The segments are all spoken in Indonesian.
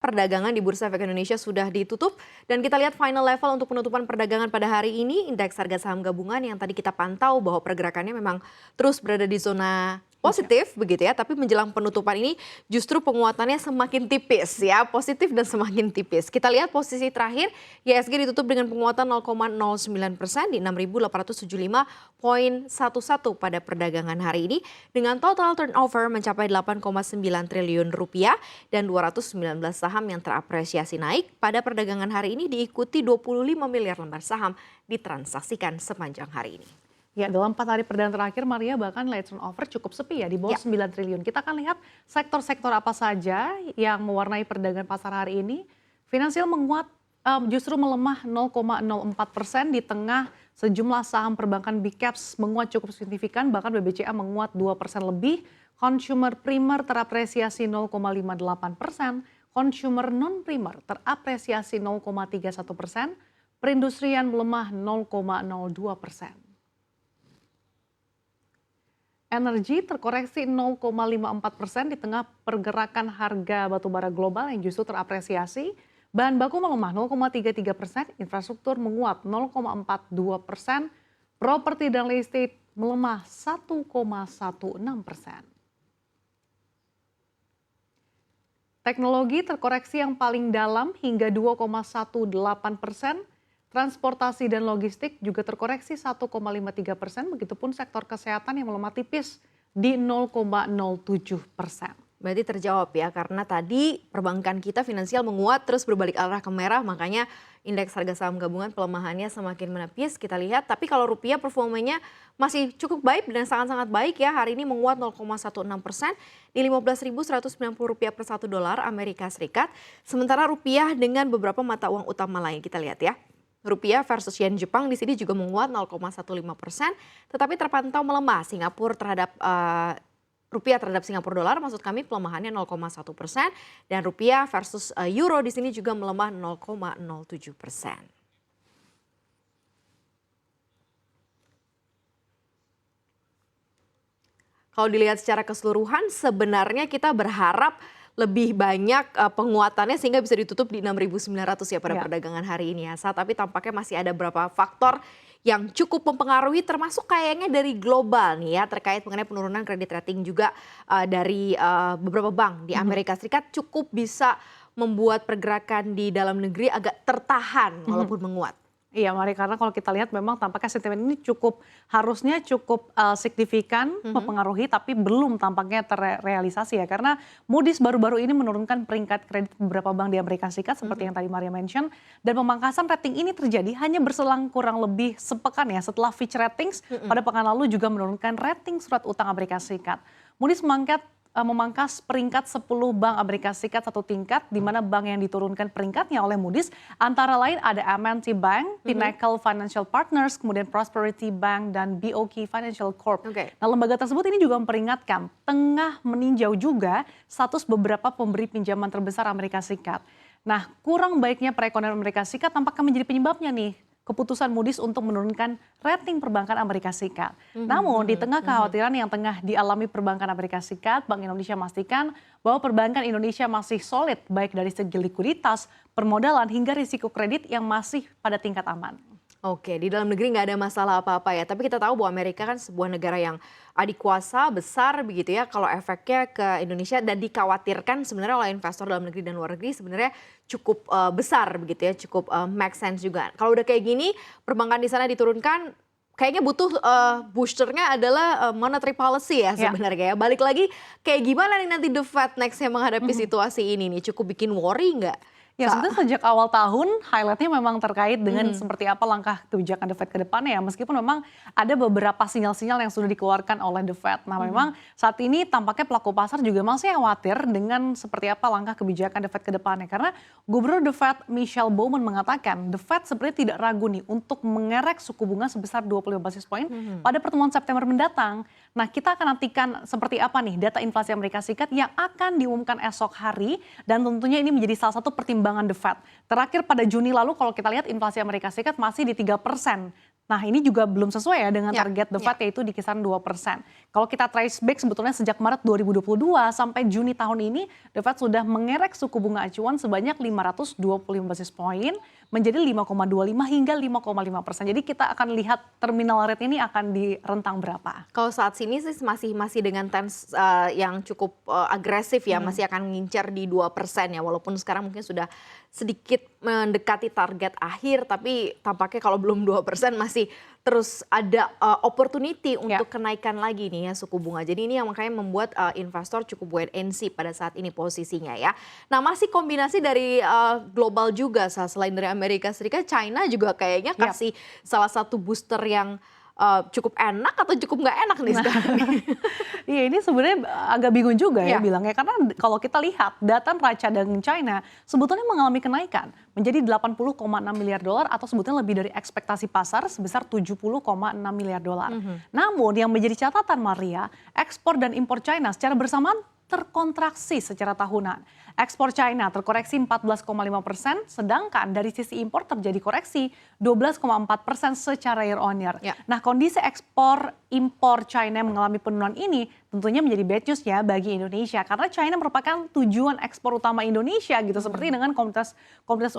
perdagangan di Bursa Efek Indonesia sudah ditutup dan kita lihat final level untuk penutupan perdagangan pada hari ini. Indeks harga saham gabungan yang tadi kita pantau bahwa pergerakannya memang terus berada di zona positif begitu ya, tapi menjelang penutupan ini justru penguatannya semakin tipis ya, positif dan semakin tipis. Kita lihat posisi terakhir IHSG ditutup dengan penguatan 0,09% di 6.875,11 pada perdagangan hari ini dengan total turnover mencapai 8,9 triliun rupiah dan 219 saham yang terapresiasi naik pada perdagangan hari ini diikuti 25 miliar lembar saham ditransaksikan sepanjang hari ini. Ya, dalam 4 hari perdagangan terakhir, Maria, bahkan nilai turnover cukup sepi ya, di bawah 9 triliun. Kita akan lihat sektor-sektor apa saja yang mewarnai perdagangan pasar hari ini. Finansial menguat, justru melemah 0,04% di tengah sejumlah saham perbankan big caps menguat cukup signifikan, bahkan BBCA menguat 2% lebih. Consumer primer terapresiasi 0,58%, consumer non-primer terapresiasi 0,31%, perindustrian melemah 0,02%. Energi terkoreksi 0,54% di tengah pergerakan harga batubara global yang justru terapresiasi. Bahan baku melemah 0,33%, infrastruktur menguat 0,42%, properti dan real estate melemah 1,16%. Teknologi terkoreksi yang paling dalam hingga 2,18%. Transportasi dan logistik juga terkoreksi 1,53%, begitupun sektor kesehatan yang melemah tipis di 0,07%. Berarti terjawab ya, karena tadi perbankan kita finansial menguat terus berbalik arah ke merah, makanya indeks harga saham gabungan pelemahannya semakin menipis kita lihat. Tapi kalau rupiah performanya masih cukup baik dan sangat-sangat baik ya, hari ini menguat 0,16% di Rp15.190 per $1 Amerika Serikat. Sementara rupiah dengan beberapa mata uang utama lain kita lihat ya. Rupiah versus yen Jepang di sini juga menguat 0,15%, tetapi terpantau melemah. Singapura terhadap rupiah terhadap Singapura dolar, maksud kami pelemahannya 0,1%, dan rupiah versus euro di sini juga melemah 0,07%. Kalau dilihat secara keseluruhan, sebenarnya kita berharap lebih banyak penguatannya sehingga bisa ditutup di 6.900 ya pada perdagangan hari ini ya. Tapi tampaknya masih ada beberapa faktor yang cukup mempengaruhi, termasuk kayaknya dari global nih ya, terkait mengenai penurunan kredit rating juga dari beberapa bank di Amerika Serikat cukup bisa membuat pergerakan di dalam negeri agak tertahan walaupun menguat. Iya, Mari, karena kalau kita lihat memang tampaknya sentimen ini harusnya cukup signifikan mempengaruhi, tapi belum tampaknya terrealisasi ya. Karena Moody's baru-baru ini menurunkan peringkat kredit beberapa bank di Amerika Serikat seperti yang tadi Maria mention. Dan pemangkasan rating ini terjadi hanya berselang kurang lebih sepekan ya setelah Fitch Ratings pada pekan lalu juga menurunkan rating surat utang Amerika Serikat. Moody's memangkas peringkat 10 bank Amerika Serikat satu tingkat, di mana bank yang diturunkan peringkatnya oleh Moody's antara lain ada M&T Bank, Pinnacle Financial Partners, kemudian Prosperity Bank, dan BOK Financial Corp. Nah, lembaga tersebut ini juga memperingatkan tengah meninjau juga status beberapa pemberi pinjaman terbesar Amerika Serikat. Nah, kurang baiknya perekonomian Amerika Serikat tampaknya menjadi penyebabnya nih keputusan Moody's untuk menurunkan rating perbankan Amerika Serikat. Namun di tengah kekhawatiran yang tengah dialami perbankan Amerika Serikat, Bank Indonesia memastikan bahwa perbankan Indonesia masih solid baik dari segi likuiditas, permodalan hingga risiko kredit yang masih pada tingkat aman. Oke, di dalam negeri nggak ada masalah apa-apa ya. Tapi kita tahu bahwa Amerika kan sebuah negara yang adikuasa, besar begitu ya. Kalau efeknya ke Indonesia dan dikhawatirkan sebenarnya oleh investor dalam negeri dan luar negeri sebenarnya cukup besar begitu ya, cukup make sense juga. Kalau udah kayak gini, perbankan di sana diturunkan, kayaknya butuh boosternya adalah monetary policy ya sebenarnya ya. Balik lagi, kayak gimana nih nanti The Fed next yang menghadapi situasi ini nih? Cukup bikin worry nggak? Ya, sebenarnya sejak awal tahun highlightnya memang terkait dengan seperti apa langkah kebijakan The Fed ke depannya ya. Meskipun memang ada beberapa sinyal-sinyal yang sudah dikeluarkan oleh The Fed. Nah, memang saat ini tampaknya pelaku pasar juga masih khawatir dengan seperti apa langkah kebijakan The Fed ke depannya. Karena Gubernur The Fed Michelle Bowman mengatakan The Fed sebenarnya tidak ragu nih untuk mengerek suku bunga sebesar 25 basis point pada pertemuan September mendatang. Nah, kita akan nantikan seperti apa nih data inflasi Amerika Serikat yang akan diumumkan esok hari, dan tentunya ini menjadi salah satu pertimbangan The Fed. Terakhir pada Juni lalu kalau kita lihat inflasi Amerika Serikat masih di 3%. Nah ini juga belum sesuai ya dengan Ya, target The ya. Fed yaitu di kisaran 2%. Kalau kita trace back sebetulnya sejak Maret 2022 sampai Juni tahun ini, The Fed sudah mengerek suku bunga acuan sebanyak 525 basis point menjadi 5,25 hingga 5,5%. Jadi kita akan lihat terminal rate ini akan di rentang berapa. Kalau saat sini sih masih dengan tense yang cukup agresif ya, masih akan ngincar di 2% ya, walaupun sekarang mungkin sudah sedikit mendekati target akhir, tapi tampaknya kalau belum 2% masih terus ada opportunity untuk kenaikan lagi nih ya suku bunga. Jadi ini yang makanya membuat investor cukup wait and see pada saat ini posisinya ya. Nah masih kombinasi dari global juga, selain dari Amerika Serikat, China juga kayaknya kasih salah satu booster yang cukup enak atau cukup nggak enak nih sekarang. Iya ini sebenarnya agak bingung juga ya Iya. bilangnya karena kalau kita lihat data neraca dagang China sebetulnya mengalami kenaikan menjadi 80,6 miliar dolar atau sebetulnya lebih dari ekspektasi pasar sebesar 70,6 miliar dolar. Namun yang menjadi catatan Maria, ekspor dan impor China secara bersamaan terkontraksi secara tahunan. Ekspor China terkoreksi 14,5%, sedangkan dari sisi impor terjadi koreksi 12,4% secara year on year. Ya. Nah kondisi ekspor impor China yang mengalami penurunan ini tentunya menjadi bad news ya bagi Indonesia. Karena China merupakan tujuan ekspor utama Indonesia gitu, seperti dengan komoditas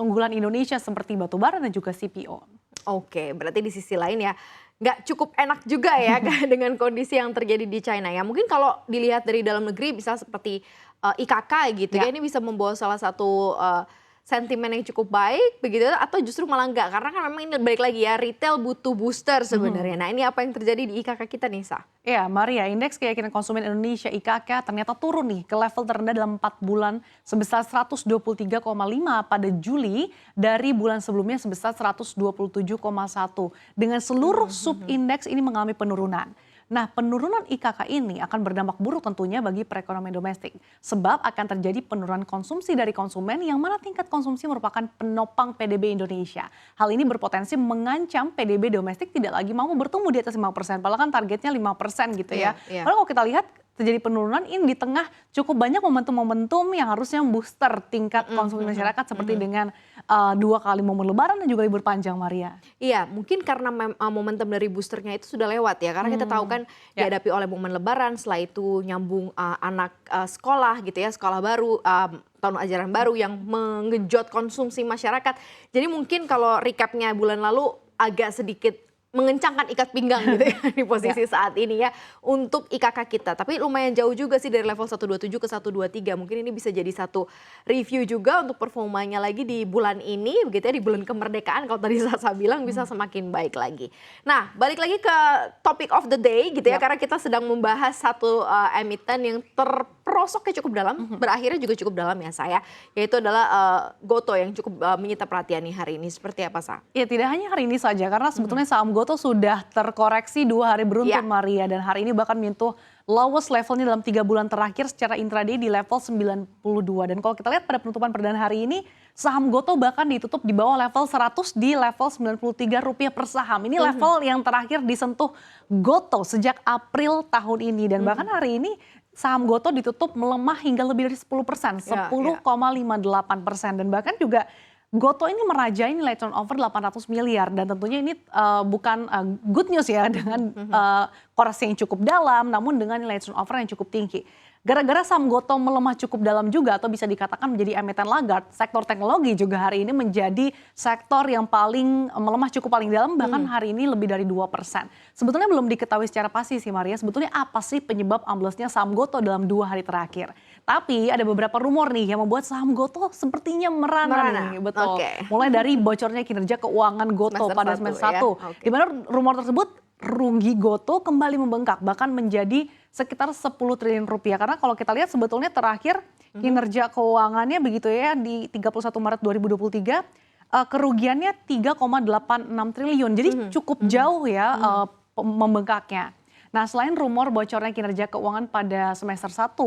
unggulan Indonesia seperti batubara dan juga CPO. Oke, berarti di sisi lain ya nggak cukup enak juga ya dengan kondisi yang terjadi di China ya. Mungkin kalau dilihat dari dalam negeri bisa seperti IKK gitu ya, ini bisa membawa salah satu sentimen yang cukup baik begitu atau justru malah enggak, karena kan memang ini balik lagi ya, retail butuh booster sebenarnya. Nah ini apa yang terjadi di IKK kita nih, Sa? Ya, Maria, indeks keyakinan konsumen Indonesia IKK ternyata turun nih ke level terendah dalam 4 bulan sebesar 123,5 pada Juli dari bulan sebelumnya sebesar 127,1. Dengan seluruh subindeks ini mengalami penurunan. Nah, penurunan IKK ini akan berdampak buruk tentunya bagi perekonomian domestik. Sebab akan terjadi penurunan konsumsi dari konsumen yang mana tingkat konsumsi merupakan penopang PDB Indonesia. Hal ini berpotensi mengancam PDB domestik tidak lagi mampu bertumbuh di atas 5%. Padahal kan targetnya 5% gitu ya. Iya. Padahal kalau kita lihat terjadi penurunan ini di tengah cukup banyak momentum-momentum yang harusnya booster tingkat konsumsi masyarakat seperti dengan 2 kali momen lebaran dan juga libur panjang, Maria. Iya, mungkin karena momentum dari boosternya itu sudah lewat ya. Karena kita tahu kan dihadapi oleh momen lebaran, setelah itu nyambung anak sekolah gitu ya, sekolah baru, tahun ajaran baru yang menggenjot konsumsi masyarakat. Jadi mungkin kalau recapnya bulan lalu agak sedikit mengencangkan ikat pinggang gitu ya di posisi saat ini ya untuk IKK kita. Tapi lumayan jauh juga sih dari level 127 ke 123. Mungkin ini bisa jadi satu review juga untuk performanya lagi di bulan ini begitu ya, di bulan kemerdekaan kalau tadi Sasa bilang bisa semakin baik lagi. Nah, balik lagi ke topic of the day gitu ya, karena kita sedang membahas satu emiten yang terperosoknya cukup dalam, berakhirnya juga cukup dalam ya saya, yaitu adalah Gotoh yang cukup menyita perhatian nih hari ini. Seperti apa, Sa? Ya tidak hanya hari ini saja karena sebetulnya saham Gotoh sudah terkoreksi 2 hari beruntun Maria, dan hari ini bahkan menyentuh lowest levelnya dalam 3 bulan terakhir secara intraday di level 92. Dan kalau kita lihat pada penutupan perdana hari ini saham Gotoh bahkan ditutup di bawah level 100 di level Rp93 per saham. Ini level yang terakhir disentuh Gotoh sejak April tahun ini, dan bahkan hari ini saham Gotoh ditutup melemah hingga lebih dari 10%, 10,58%, dan bahkan juga Gotoh ini merajai nilai turnover 800 miliar dan tentunya ini bukan good news ya dengan koreksi yang cukup dalam namun dengan nilai turnover yang cukup tinggi. Gara-gara saham Gotoh melemah cukup dalam juga atau bisa dikatakan menjadi emiten laggard, sektor teknologi juga hari ini menjadi sektor yang paling melemah cukup paling dalam, bahkan hari ini lebih dari 2%. Sebetulnya belum diketahui secara pasti sih Maria, sebetulnya apa sih penyebab amblesnya saham Gotoh dalam 2 hari terakhir. Tapi ada beberapa rumor nih yang membuat saham Gotoh sepertinya merana nih, betul. Mulai dari bocornya kinerja keuangan Gotoh pada semester 1, di mana rumor tersebut rugi Gotoh kembali membengkak bahkan menjadi sekitar 10 triliun rupiah. Karena kalau kita lihat sebetulnya terakhir kinerja keuangannya begitu ya di 31 Maret 2023 kerugiannya 3,86 triliun. Jadi cukup jauh ya membengkaknya. Nah, selain rumor bocornya kinerja keuangan pada semester 1,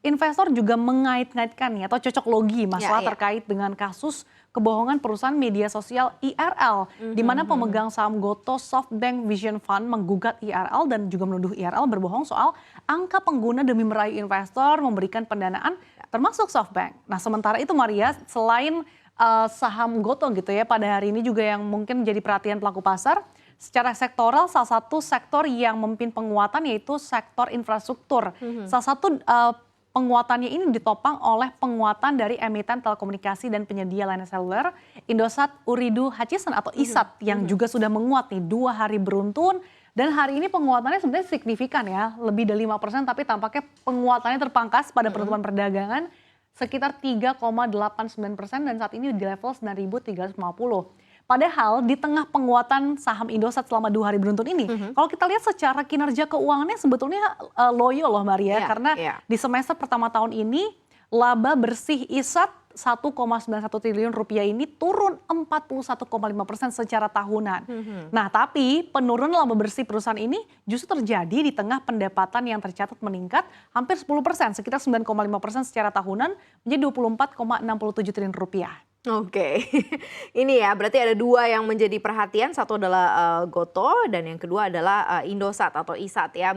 investor juga mengait-ngaitkan atau cocok logi masalah terkait dengan kasus kebohongan perusahaan media sosial IRL, di mana pemegang saham Gotoh SoftBank Vision Fund menggugat IRL dan juga menuduh IRL berbohong soal angka pengguna demi meraih investor memberikan pendanaan termasuk SoftBank. Nah, sementara itu Maria, selain saham Gotoh gitu ya, pada hari ini juga yang mungkin menjadi perhatian pelaku pasar, secara sektoral salah satu sektor yang memimpin penguatan yaitu sektor infrastruktur. Salah satu penguatannya ini ditopang oleh penguatan dari emiten telekomunikasi dan penyedia layanan seluler Indosat Ooredoo Hutchison atau ISAT yang juga sudah menguat nih 2 hari beruntun. Dan hari ini penguatannya sebenarnya signifikan ya, lebih dari 5%, tapi tampaknya penguatannya terpangkas pada penutupan perdagangan sekitar 3,89% dan saat ini di level 9.350. Padahal di tengah penguatan saham Indosat selama 2 hari beruntun ini, kalau kita lihat secara kinerja keuangannya sebetulnya loyo loh Maria, karena di semester pertama tahun ini laba bersih ISAT 1,91 triliun rupiah ini turun 41,5% secara tahunan. Nah, tapi penurunan laba bersih perusahaan ini justru terjadi di tengah pendapatan yang tercatat meningkat hampir 10%, sekitar 9,5% secara tahunan menjadi 24,67 triliun rupiah. Oke, ini ya berarti ada 2 yang menjadi perhatian, satu adalah Gotoh dan yang kedua adalah Indosat atau ISAT ya.